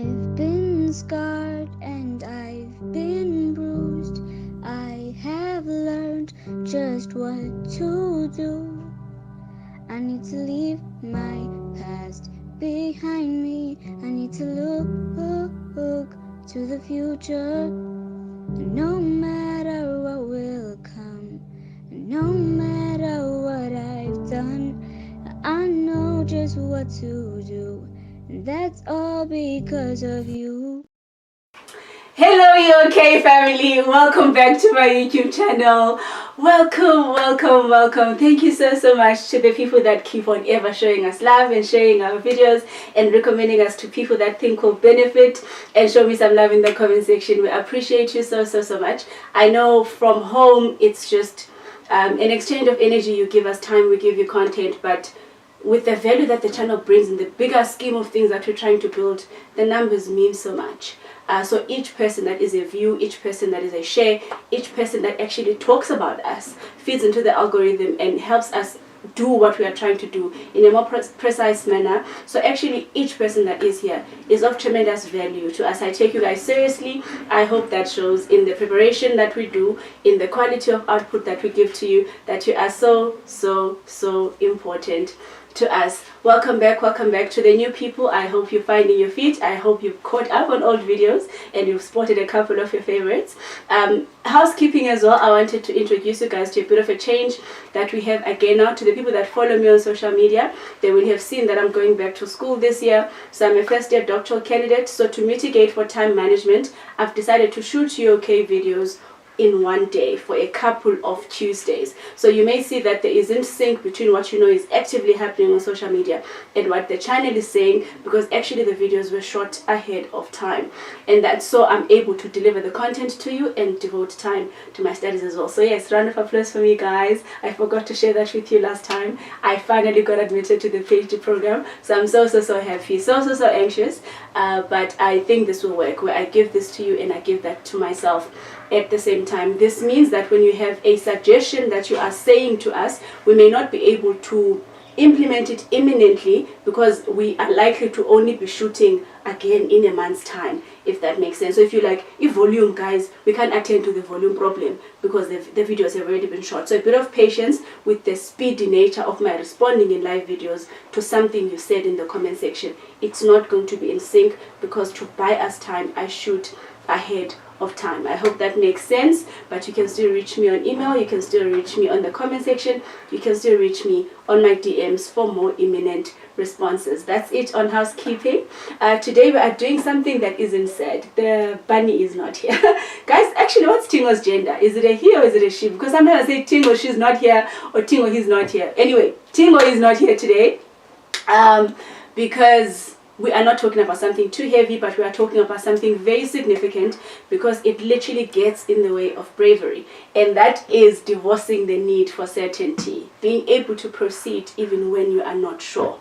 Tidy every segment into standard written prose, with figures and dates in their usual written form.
I've been scarred and I've been bruised. I have learned just what to do. I need to leave my past behind me. I need to look to the future. No matter what will come, no matter what I've done, I know just what to do. And that's all because of you. Hello, you okay family? Welcome back to my YouTube channel. Welcome. Thank you so much to the people that keep on ever showing us love and sharing our videos and recommending us to people that think will benefit, and show me some love in the comment section. We appreciate you so much. I know from home it's just an exchange of energy. You give us time, we give you content, but with the value that the channel brings in the bigger scheme of things that we're trying to build, the numbers mean so much. So each person that is a view, each person that is a share, each person that actually talks about us feeds into the algorithm and helps us do what we are trying to do in a more precise manner. So actually each person that is here is of tremendous value to us. I take you guys seriously. I hope that shows in the preparation that we do, in the quality of output that we give to you, that you are so important to us. Welcome back to the new people. I hope you're finding your feet. I hope you've caught up on old videos and you've spotted a couple of your favorites. Housekeeping as well, I wanted to introduce you guys to a bit of a change that we have again now. To the people that follow me on social media, they will have seen that I'm going back to school this year. So I'm a first year doctoral candidate. So to mitigate for time management, I've decided to shoot UK videos in one day for a couple of Tuesdays. So you may see that there isn't sync between what you know is actively happening on social media and what the channel is saying, because actually the videos were shot ahead of time, and that's so I'm able to deliver the content to you and devote time to my studies as well. So yes, round of applause for me, guys. I forgot to share that with you last time. I finally got admitted to the PhD program, so I'm so happy, so anxious, but I think this will work, where I give this to you and I give that to myself at the same time. This means that when you have a suggestion that you are saying to us, we may not be able to implement it imminently because we are likely to only be shooting again in a month's time, if that makes sense. So if you like, if volume, guys, we can't attend to the volume problem because the videos have already been shot. So a bit of patience with the speedy nature of my responding in live videos to something you said in the comment section. It's not going to be in sync because to buy us time, I shoot ahead of time. I hope that makes sense, but you can still reach me on email, you can still reach me on the comment section, you can still reach me on my DMs for more imminent responses. That's it on housekeeping. Today we are doing something that isn't said. The bunny is not here. Guys, actually, what's Tingo's gender? Is it a he or is it a she? Because sometimes I say Tingo, she's not here, or Tingo, he's not here. Anyway, Tingo is not here today because we are not talking about something too heavy, but we are talking about something very significant, because it literally gets in the way of bravery, and that is divorcing the need for certainty, being able to proceed even when you are not sure.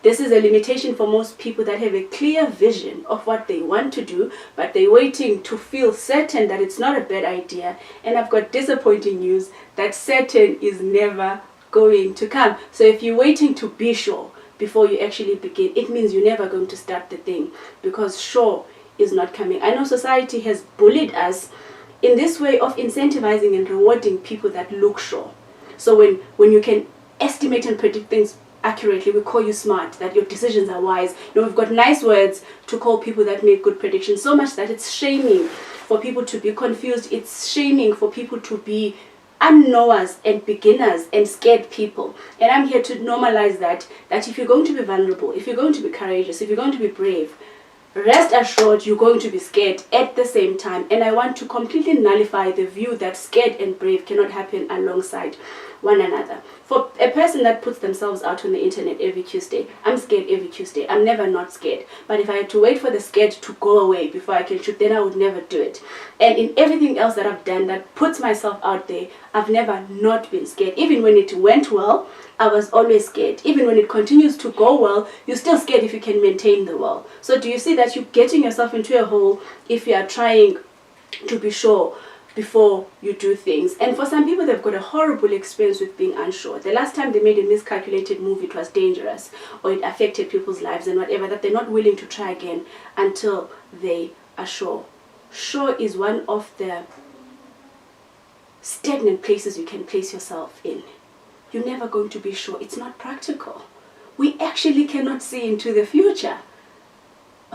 This is a limitation for most people that have a clear vision of what they want to do, but they're waiting to feel certain that it's not a bad idea. And I've got disappointing news that certain is never going to come. So if you're waiting to be sure before you actually begin, it means you're never going to start the thing, because sure is not coming. I know society has bullied us in this way of incentivizing and rewarding people that look sure. So when you can estimate and predict things accurately, we call you smart, that your decisions are wise. You know, we've got nice words to call people that make good predictions, so much that it's shaming for people to be confused. It's shaming for people to be unknowers and beginners and scared people. And I'm here to normalize that if you're going to be vulnerable, if you're going to be courageous, if you're going to be brave, rest assured you're going to be scared at the same time. And I want to completely nullify the view that scared and brave cannot happen alongside one another. For a person that puts themselves out on the internet every Tuesday, I'm scared every Tuesday. I'm never not scared. But if I had to wait for the scared to go away before I can shoot, then I would never do it. And in everything else that I've done that puts myself out there, I've never not been scared. Even when it went well, I was always scared. Even when it continues to go well, you're still scared if you can maintain the well. So do you see that you're getting yourself into a hole if you are trying to be sure before you do things. And for some people, they've got a horrible experience with being unsure. The last time they made a miscalculated move, it was dangerous, or it affected people's lives and whatever, that they're not willing to try again until they are sure. Sure is one of the stagnant places you can place yourself in. You're never going to be sure. It's not practical. We actually cannot see into the future.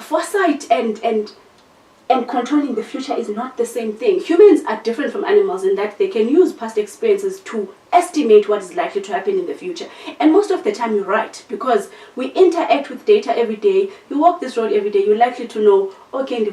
Foresight and controlling the future is not the same thing. Humans are different from animals in that they can use past experiences to estimate what is likely to happen in the future. And most of the time you're right, because we interact with data every day. You walk this road every day, you're likely to know, okay,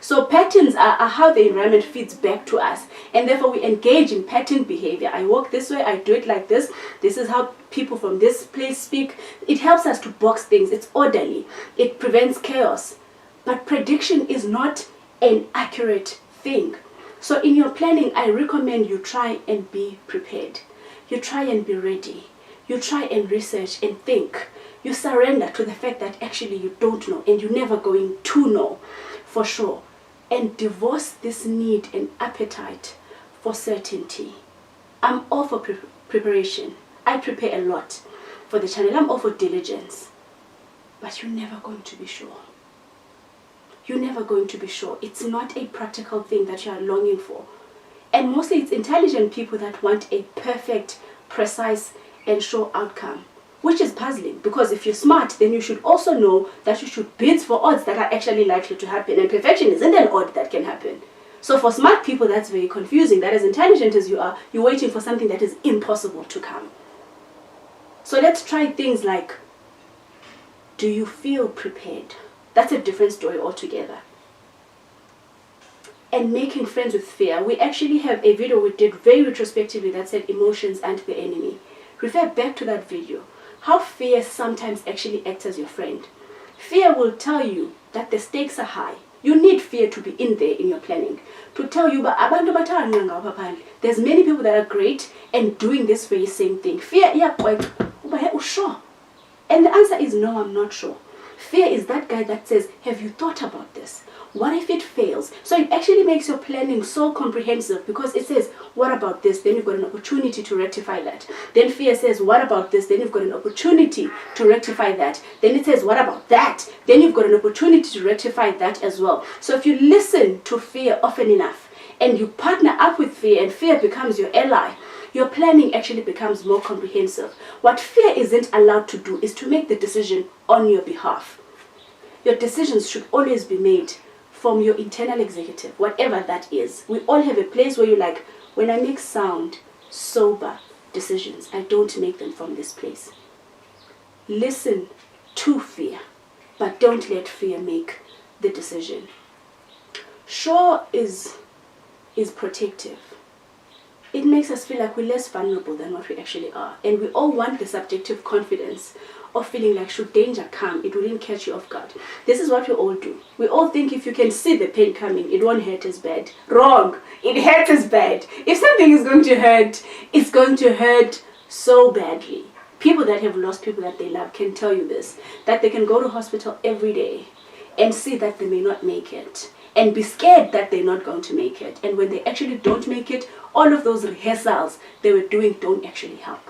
so patterns are how the environment feeds back to us, and therefore we engage in pattern behavior. I walk this way, I do it like this. This is how people from this place speak. It helps us to box things. It's orderly. It prevents chaos. But prediction is not an accurate thing. So in your planning, I recommend you try and be prepared. You try and be ready. You try and research and think. You surrender to the fact that actually you don't know and you're never going to know for sure. And divorce this need and appetite for certainty. I'm all for preparation. I prepare a lot for the channel. I'm all for diligence. But you're never going to be sure. You're never going to be sure. It's not a practical thing that you are longing for. And mostly it's intelligent people that want a perfect, precise, and sure outcome, which is puzzling, because if you're smart, then you should also know that you should bid for odds that are actually likely to happen, and perfection isn't an odd that can happen. So for smart people, that's very confusing, that as intelligent as you are, you're waiting for something that is impossible to come. So let's try things like, do you feel prepared? That's a different story altogether. And making friends with fear. We actually have a video we did very retrospectively that said emotions aren't the enemy. Refer back to that video. How fear sometimes actually acts as your friend. Fear will tell you that the stakes are high. You need fear to be in there in your planning. To tell you, there's many people that are great and doing this very same thing. Fear, sure. And the answer is no, I'm not sure. Fear is that guy that says, have you thought about this? What if it fails? So it actually makes your planning so comprehensive, because it says, what about this? Then you've got an opportunity to rectify that. Then fear says, what about this? Then you've got an opportunity to rectify that. Then it says, what about that? Then you've got an opportunity to rectify that as well. So if you listen to fear often enough and you partner up with fear and fear becomes your ally, your planning actually becomes more comprehensive. What fear isn't allowed to do is to make the decision on your behalf. Your decisions should always be made from your internal executive, whatever that is. We all have a place where you're like, when I make sound, sober decisions, I don't make them from this place. Listen to fear, but don't let fear make the decision. Sure is protective. It makes us feel like we're less vulnerable than what we actually are. And we all want the subjective confidence of feeling like should danger come, it wouldn't catch you off guard. This is what we all do. We all think if you can see the pain coming, it won't hurt as bad. Wrong. It hurts as bad. If something is going to hurt, it's going to hurt so badly. People that have lost people that they love can tell you this, that they can go to hospital every day and see that they may not make it, and be scared that they're not going to make it. And when they actually don't make it, all of those rehearsals they were doing don't actually help.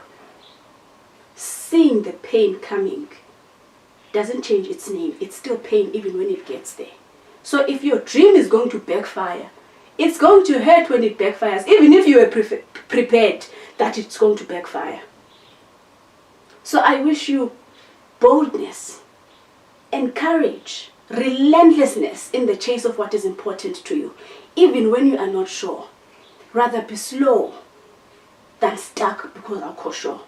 Seeing the pain coming doesn't change its name. It's still pain even when it gets there. So if your dream is going to backfire, it's going to hurt when it backfires, even if you were prepared that it's going to backfire. So I wish you boldness and courage, relentlessness in the chase of what is important to you, even when you are not sure. Rather be slow than stuck because I'm sure.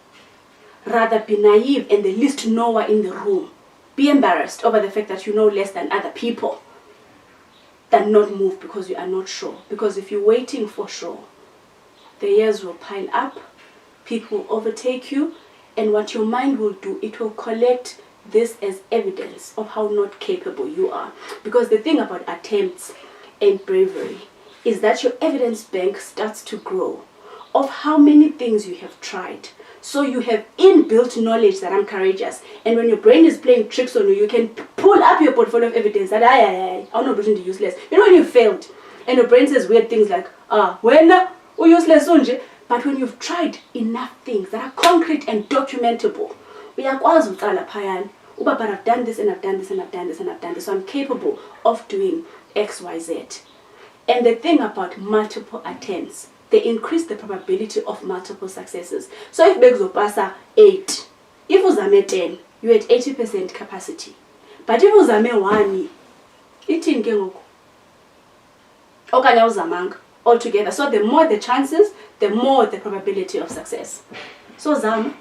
Rather be naive and the least knower in the room. Be embarrassed over the fact that you know less than other people than not move because you are not sure. Because if you're waiting for sure, the years will pile up, people will overtake you, and what your mind will do, it will collect this as evidence of how not capable you are. Because the thing about attempts and bravery is that your evidence bank starts to grow of how many things you have tried. So you have inbuilt knowledge that I'm courageous. And when your brain is playing tricks on you, you can pull up your portfolio of evidence that I'm not useless. You know when you failed, And your brain says weird things like, when useless unje. But when you've tried enough things that are concrete and documentable, uyakwazi uqala phayana uba, but I've done this and I've done this and I've done this and I've done this, so I'm capable of doing X, Y, Z. And the thing about multiple attempts, they increase the probability of multiple successes. So if bekuzopasa 8, if uzame 10, you're at 80% capacity. But if uzame 1, ithini ke ngoku? Okanye awuzamanga altogether. So the more the chances, the more the probability of success. So zama.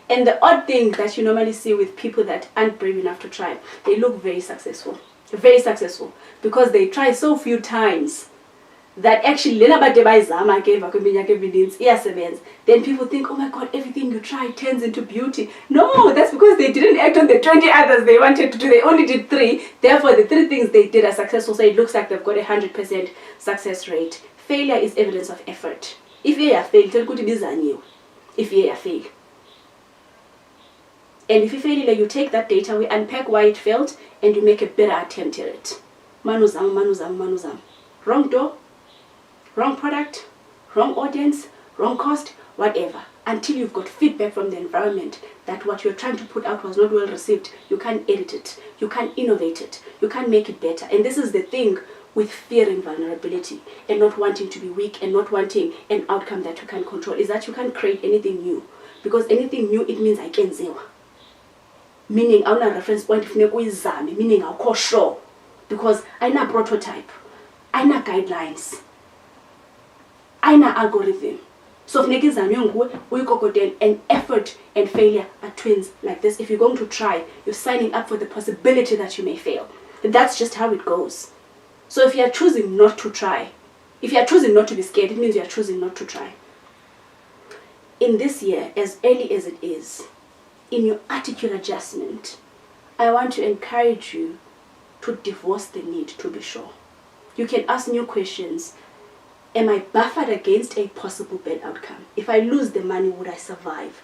And the odd thing that you normally see with people that aren't brave enough to try, they look very successful. Very successful. Because they try so few times that actually then people think, oh my god, everything you try turns into beauty. No, that's because they didn't act on the 20 others they wanted to do. They only did 3. Therefore, the 3 things they did are successful. So it looks like they've got 100% success rate. Failure is evidence of effort. If you fail, tell good it is on you. If you fail. And if you fail, you take that data, we unpack why it failed, and you make a better attempt at it. Manuzam. Wrong door, wrong product, wrong audience, wrong cost, whatever. Until you've got feedback from the environment that what you're trying to put out was not well received, you can't edit it, you can't innovate it, you can't make it better. And this is the thing with fearing vulnerability and not wanting to be weak and not wanting an outcome that you can control, is that you can't create anything new. Because anything new, it means I can zero. Meaning, I'm not reference point if meaning I'll call sure. Because I'm not prototype, I'm not guidelines, I'm not algorithm. So if and effort and failure are twins like this. If you're going to try, you're signing up for the possibility that you may fail. And that's just how it goes. So if you're choosing not to try, if you're choosing not to be scared, it means you're choosing not to try. In this year, as early as it is, in your attitude adjustment, I want to encourage you to divorce the need to be sure. You can ask new questions. Am I buffered against a possible bad outcome? If I lose the money, would I survive?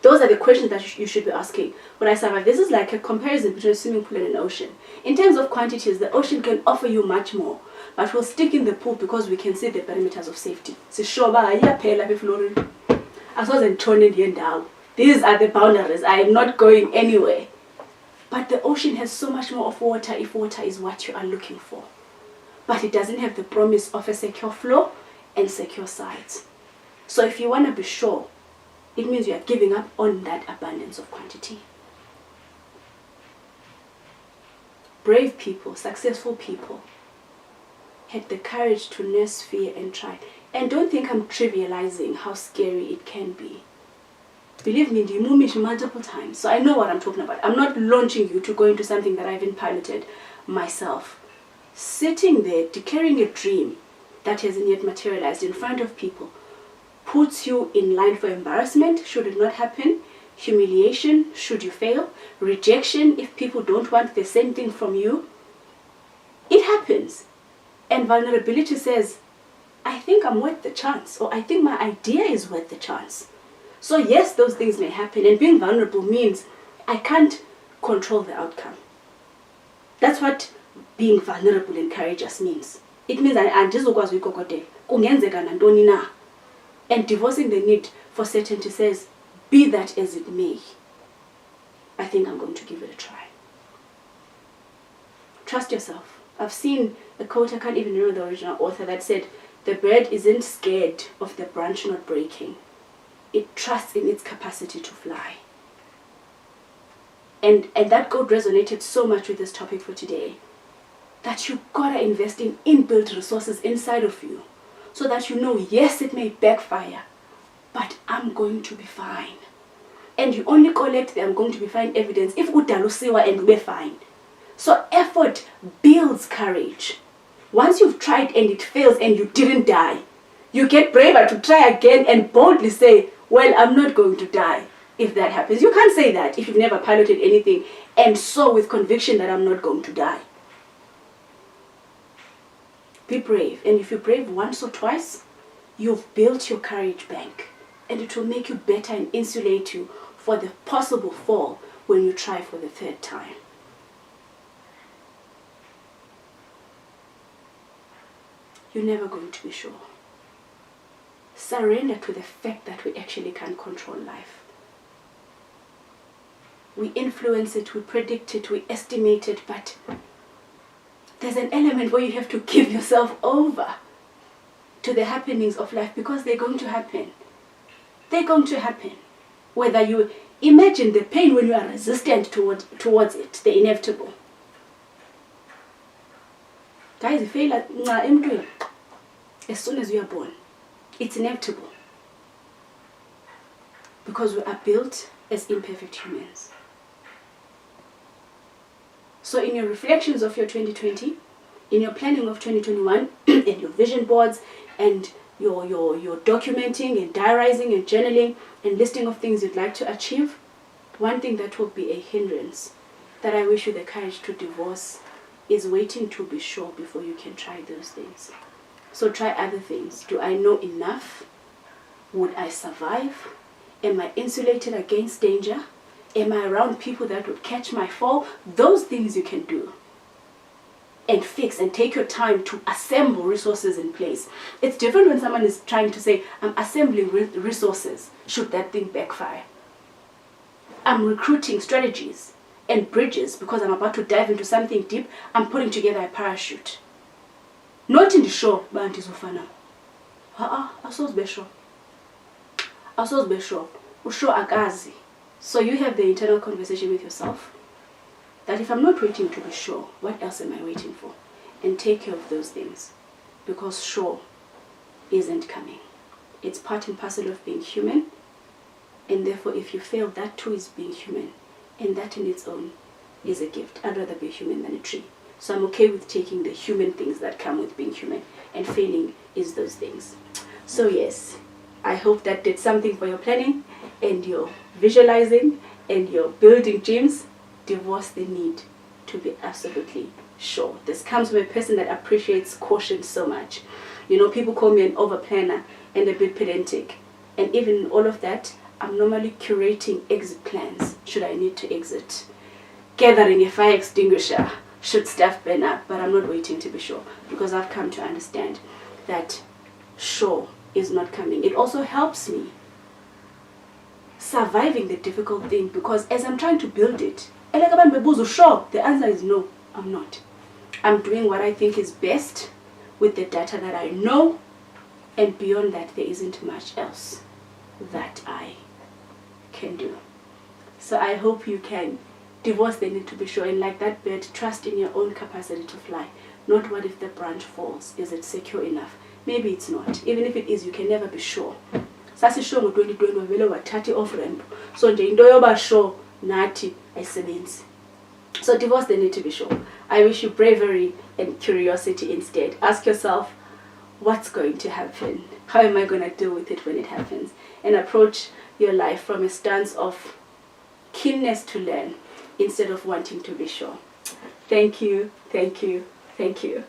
Those are the questions that you should be asking. Would I survive? This is like a comparison between a swimming pool and an ocean. In terms of quantities, the ocean can offer you much more, but we'll stick in the pool because we can see the perimeters of safety. These are the boundaries. I am not going anywhere. But the ocean has so much more of water if water is what you are looking for. But it doesn't have the promise of a secure flow and secure sides. So if you want to be sure, it means you are giving up on that abundance of quantity. Brave people, successful people, had the courage to nurse fear and try. And don't think I'm trivializing how scary it can be. Believe me, you move me multiple times, so I know what I'm talking about. I'm not launching you to go into something that I haven't piloted myself. Sitting there, declaring a dream that hasn't yet materialized in front of people, puts you in line for embarrassment, should it not happen, humiliation, should you fail, rejection, if people don't want the same thing from you. It happens. And vulnerability says, I think I'm worth the chance, or I think my idea is worth the chance. So yes, those things may happen, and being vulnerable means I can't control the outcome. That's what being vulnerable and courageous means. It means and divorcing the need for certainty says, be that as it may, I think I'm going to give it a try. Trust yourself. I've seen a quote, I can't even remember the original author, that said, the bird isn't scared of the branch not breaking. It trusts in its capacity to fly. And that quote resonated so much with this topic for today, that you gotta invest in inbuilt resources inside of you, so that you know, yes, it may backfire, but I'm going to be fine. And you only collect the I'm going to be fine evidence if udalusiwa and be fine. So effort builds courage. Once you've tried and it fails and you didn't die, you get braver to try again and boldly say, well, I'm not going to die if that happens. You can't say that if you've never piloted anything and so with conviction that I'm not going to die. Be brave. And if you're brave once or twice, you've built your courage bank. And it will make you better and insulate you for the possible fall when you try for the 3rd time. you're never going to be sure. Surrender to the fact that we actually can't control life. We influence it, we predict it, we estimate it, but there's an element where you have to give yourself over to the happenings of life, because they're going to happen. They're going to happen. Whether you imagine the pain when you are resistant towards it, the inevitable. Guys, you feel like as soon as you are born, it's inevitable. Because we are built as imperfect humans. So in your reflections of your 2020, in your planning of 2021, and your vision boards, and your documenting and diarizing and journaling and listing of things you'd like to achieve, one thing that will be a hindrance that I wish you the courage to divorce is waiting to be sure before you can try those things. So try other things. Do I know enough? Would I survive? Am I insulated against danger? Am I around people that would catch my fall? Those things you can do and fix and take your time to assemble resources in place. It's different when someone is trying to say, I'm assembling resources should that thing backfire. I'm recruiting strategies and bridges because I'm about to dive into something deep. I'm putting together a parachute. Not in the show, but in Zufana. Asos besho. Usho agazi. So you have the internal conversation with yourself that if I'm not waiting to be sure, what else am I waiting for? And take care of those things, because sure isn't coming. It's part and parcel of being human, and therefore if you fail, that too is being human, and that in its own is a gift. I'd rather be human than a tree. So I'm okay with taking the human things that come with being human, and failing is those things. So yes, I hope that did something for your planning and your visualizing and your building dreams. Divorce the need to be absolutely sure. This comes from a person that appreciates caution so much. You know, people call me an over planner and a bit pedantic, and even all of that, I'm normally curating exit plans should I need to exit, gathering a fire extinguisher should stuff burn up, but I'm not waiting to be sure, because I've come to understand that sure is not coming. It also helps me surviving the difficult thing, because as I'm trying to build it, sure, the answer is no, I'm not. I'm doing what I think is best with the data that I know, and beyond that there isn't much else that I can do. So I hope you can divorce the need to be sure, and like that bird, trust in your own capacity to fly. Not what if the branch falls, is it secure enough? Maybe it's not. Even if it is, you can never be sure. Sasisho ngo-2020 vele wathatha off ramp, so nje into yoba sure nathi ayisebenzi. So divorce the need to be sure. I wish you bravery and curiosity instead. Ask yourself, what's going to happen? How am I going to deal with it when it happens? And approach your life from a stance of keenness to learn instead of wanting to be sure. Thank you, thank you, thank you.